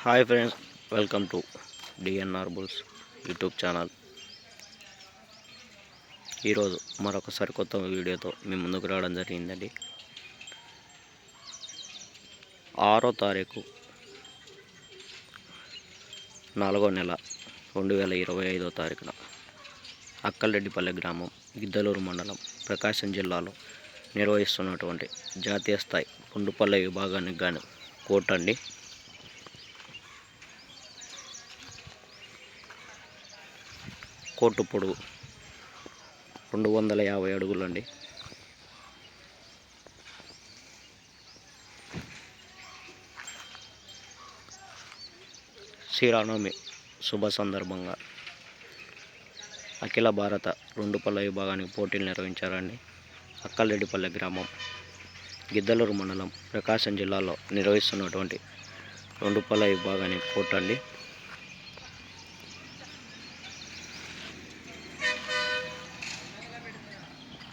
Hi friends, welcome to DNR bulls YouTube channel. ఈరోజు మరొకసారి కొత్త వీడియోతో మీ ముందుకు రావడం జరిగిందండి. 6వ తారీఖు 4వ నెల 2025వ తారీఖున అక్కలరెడ్డిపల్లె గ్రామం, గిద్దలూరు మండలం, ప్రకాశం జిల్లాలో నిర్వహిస్తున్నటువంటి జాతీయ స్థాయి పుండుపల్లె విభాగానికి గాను కోర్టు అండి. కోర్టు పొడవు 250 అడుగులండి. శ్రీరామనవమి శుభ సందర్భంగా అఖిల భారత రెండుపల్లె విభాగానికి పోటీలు నిర్వహించారండి. అక్కలరెడ్డిపల్లె గ్రామం, గిద్దలూరు మండలం, ప్రకాశం జిల్లాలో నిర్వహిస్తున్నటువంటి రెండుపల్లె విభాగానికి కోర్టు అండి.